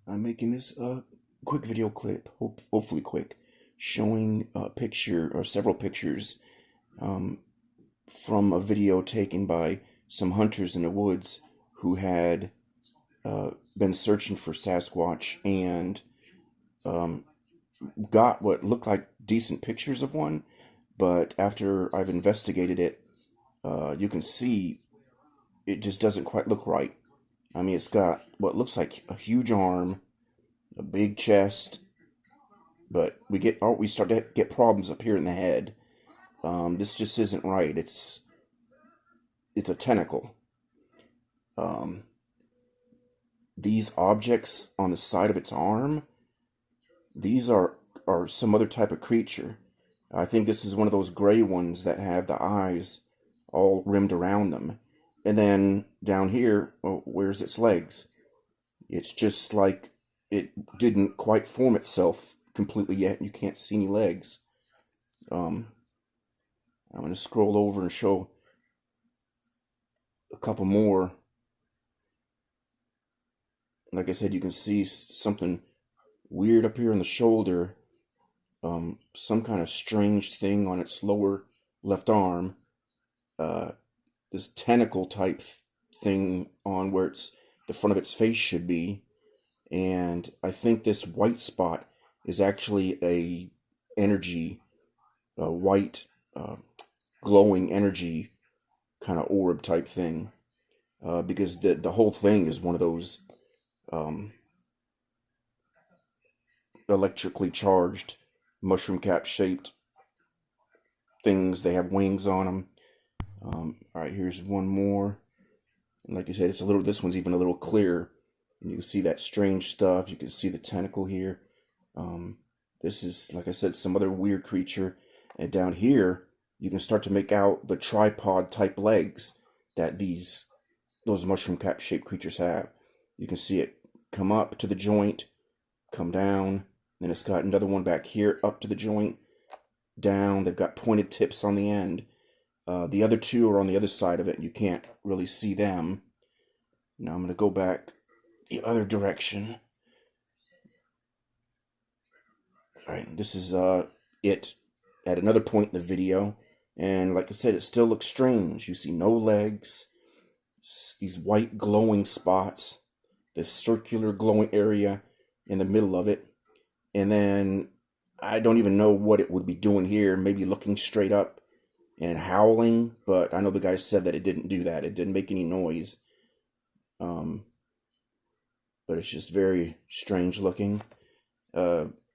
I'm making this quick video clip, hopefully quick, showing a picture or several pictures um, from a video taken by some hunters in the woods who had been searching for Sasquatch and um, got what looked like decent pictures of one. But after I've investigated it, you can see it just doesn't quite look right. I mean, it's got what looks like a huge arm, a big chest, but we start to get problems up here in the head. This just isn't right. It's a tentacle. Um, these objects on the side of its arm, these are some other type of creature. I think this is one of those gray ones that have the eyes all rimmed around them. And then down here, well, where's its legs? It's just like it didn't quite form itself completely yet. You can't see any legs. I'm going to scroll over and show a couple more. Like I said, you can see something weird up here in the shoulder. Some kind of strange thing on its lower left arm. This tentacle type thing on where the front of its face should be. And I think this white spot is actually a white glowing energy kind of orb type thing, because the whole thing is one of those electrically charged mushroom cap shaped things. They have wings on them. All right, here's one more. And like I said, this one's even a little clearer. And you can see that strange stuff. You can see the tentacle here. This is, like I said, some other weird creature. And down here, you can start to make out the tripod type legs that those mushroom cap shaped creatures have. You can see it come up to the joint, come down, then it's got another one back here up to the joint, down. They've got pointed tips on the end. The other two are on the other side of it, and you can't really see them. Now I'm going to go back the other direction. Alright, this is it at another point in the video. And like I said, it still looks strange. You see no legs, these white glowing spots, this circular glowing area in the middle of it. And then I don't even know what it would be doing here. Maybe looking straight up and howling, but I know the guy said that it didn't do that. It didn't make any noise. But it's just very strange looking.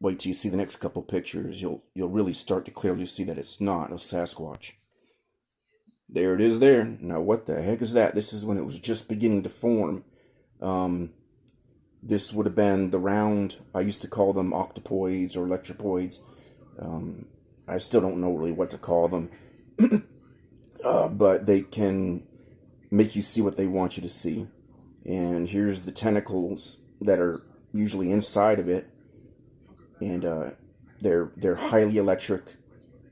Wait till you see the next couple pictures. You'll really start to clearly see that it's not a Sasquatch. There it is there. Now what the heck is that? This is when it was just beginning to form. This would have been the round, I used to call them octopoids or electropoids. I still don't know really what to call them. But they can make you see what they want you to see. And here's the tentacles that are usually inside of it. And they're highly electric.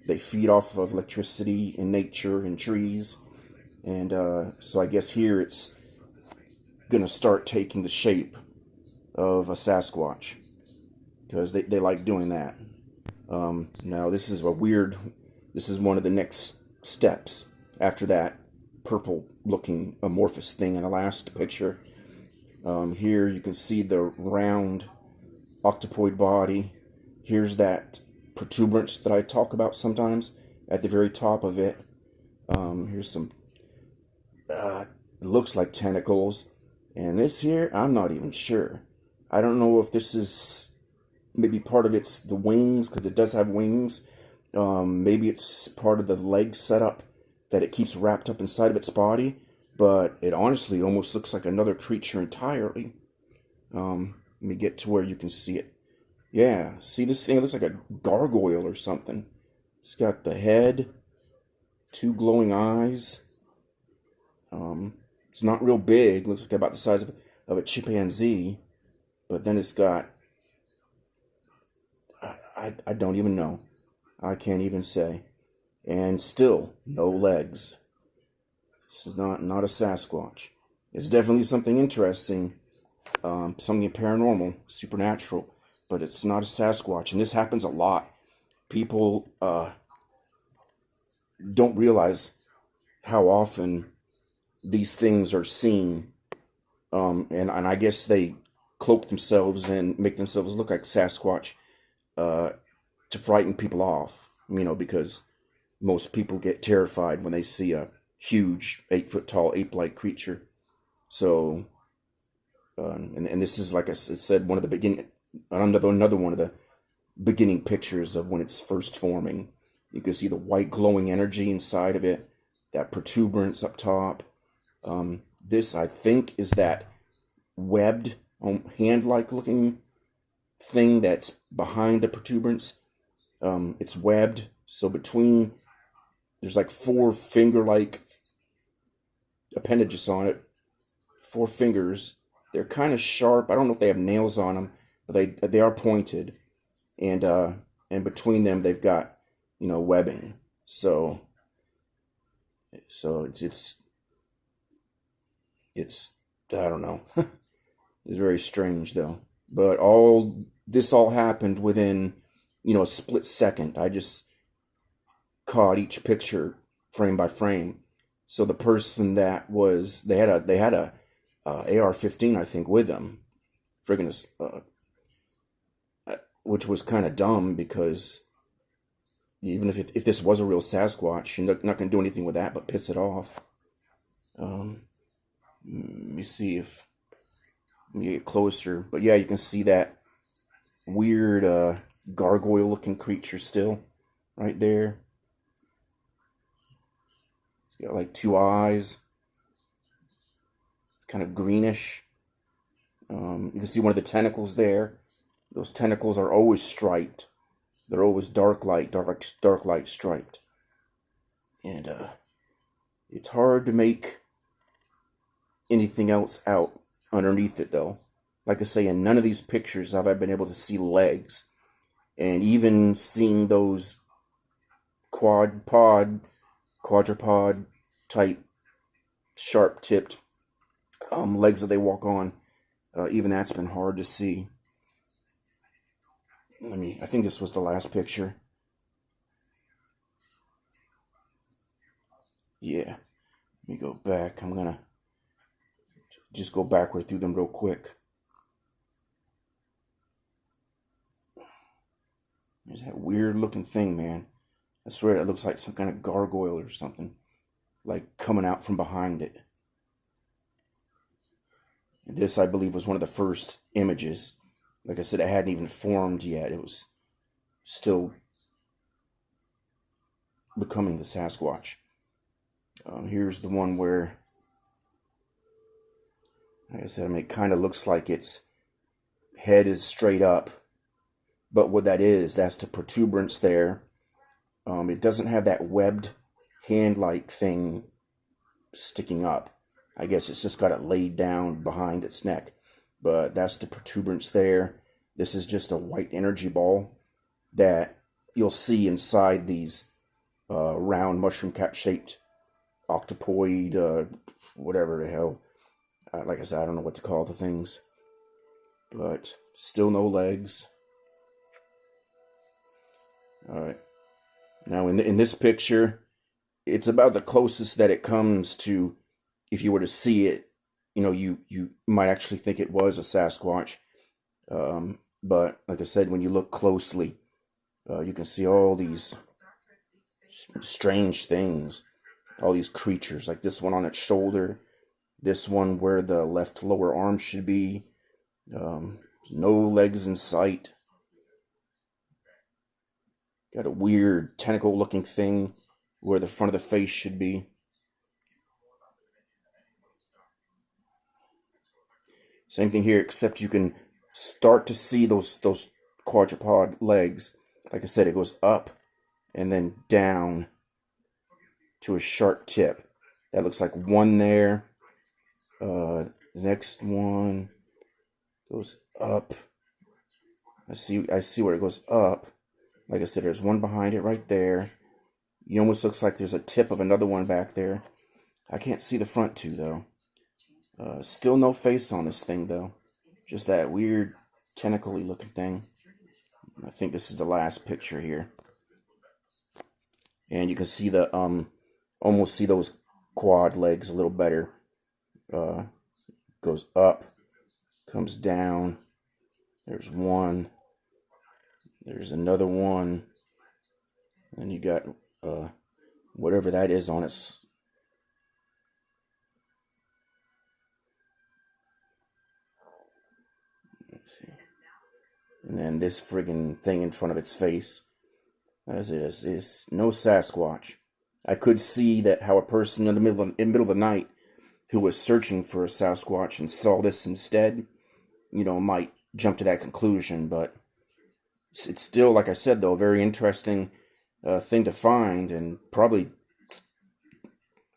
They feed off of electricity in nature and trees. And so I guess here it's going to start taking the shape of a Sasquatch, because they like doing that. Now this is one of the next steps after that purple looking amorphous thing in the last picture. Here you can see the round octopoid body. Here's that protuberance that I talk about sometimes at the very top of it. Here's some looks like tentacles. And this here, I'm not even sure. I don't know if this is maybe part of the wings, because it does have wings. Maybe it's part of the leg setup that it keeps wrapped up inside of its body. But it honestly almost looks like another creature entirely. Let me get to where you can see it. Yeah, see this thing? It looks like a gargoyle or something. It's got the head, two glowing eyes. It's not real big. Looks like about the size of a chimpanzee. But then it's got... I don't even know. I can't even say. And still, no legs. This is not a Sasquatch. It's definitely something interesting. something paranormal, supernatural, but it's not a Sasquatch. And this happens a lot. People don't realize how often these things are seen. And I guess they cloak themselves and make themselves look like Sasquatch uh, to frighten people off, because most people get terrified when they see a huge 8 foot tall ape like creature. So, and this is, like I said, one of the beginning, another one of the beginning pictures of when it's first forming. You can see the white glowing energy inside of it, that protuberance up top. This, I think, is that webbed, hand-like looking thing that's behind the protuberance. It's webbed, so there's like four finger-like appendages on it, four fingers. They're kind of sharp. I don't know if they have nails on them, but they are pointed, and between them they've got webbing. So it's I don't know. It's very strange though. But all happened within a split second. I just caught each picture frame by frame. So the person that was they had a AR-15, I think, with them, friggin' which was kind of dumb because even if this was a real Sasquatch, you're not going to do anything with that but piss it off. Let me see if let me get closer. But yeah, you can see that weird gargoyle-looking creature still right there. It's got like two eyes. It's kind of greenish. You can see one of the tentacles there. Those tentacles are always striped. They're always dark light striped. And it's hard to make anything else out underneath it, though. Like I say, in none of these pictures have I been able to see legs. And even seeing those quadrupod type sharp tipped legs that they walk on, even that's been hard to see. I think this was the last picture. Yeah, let me go back. I'm gonna just go backward through them real quick. There's that weird looking thing, man. I swear it looks like some kind of gargoyle or something, like coming out from behind it. And this, I believe, was one of the first images. Like I said, it hadn't even formed yet. It was still becoming the Sasquatch. Here's the one where, like I said, it kind of looks like its head is straight up. But what that is, that's the protuberance there. It doesn't have that webbed hand-like thing sticking up. I guess it's just got it laid down behind its neck. But that's the protuberance there. This is just a white energy ball that you'll see inside these round mushroom cap shaped octopoid, whatever the hell. Like I said, I don't know what to call the things. But still no legs. Alright. Now in this picture, it's about the closest that it comes to, if you were to see it, you might actually think it was a Sasquatch. But like I said, when you look closely, you can see all these strange things, all these creatures, like this one on its shoulder, this one where the left lower arm should be, no legs in sight. Got a weird tentacle looking thing where the front of the face should be. Same thing here, except you can start to see those quadrupod legs. Like I said, it goes up and then down to a sharp tip. That looks like one there. The next one goes up. I see where it goes up. Like I said, there's one behind it right there. It almost looks like there's a tip of another one back there. I can't see the front two, though. Still no face on this thing, though. Just that weird tentacle-y looking thing. I think this is the last picture here. And you can see the, almost see those quad legs a little better. Goes up, comes down. There's one. There's another one. And you got whatever that is on its. Let's see. And then this friggin' thing in front of its face. As it is no Sasquatch. I could see that how a person in the middle of the night who was searching for a Sasquatch and saw this instead, might jump to that conclusion. But it's still, like I said, though, a very interesting thing to find, and probably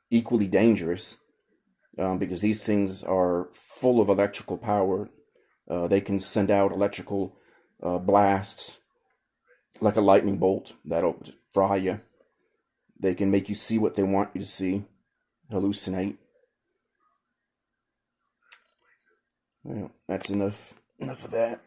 equally dangerous, because these things are full of electrical power. They can send out electrical blasts like a lightning bolt that'll fry you. They can make you see what they want you to see, hallucinate. Well, that's enough of that.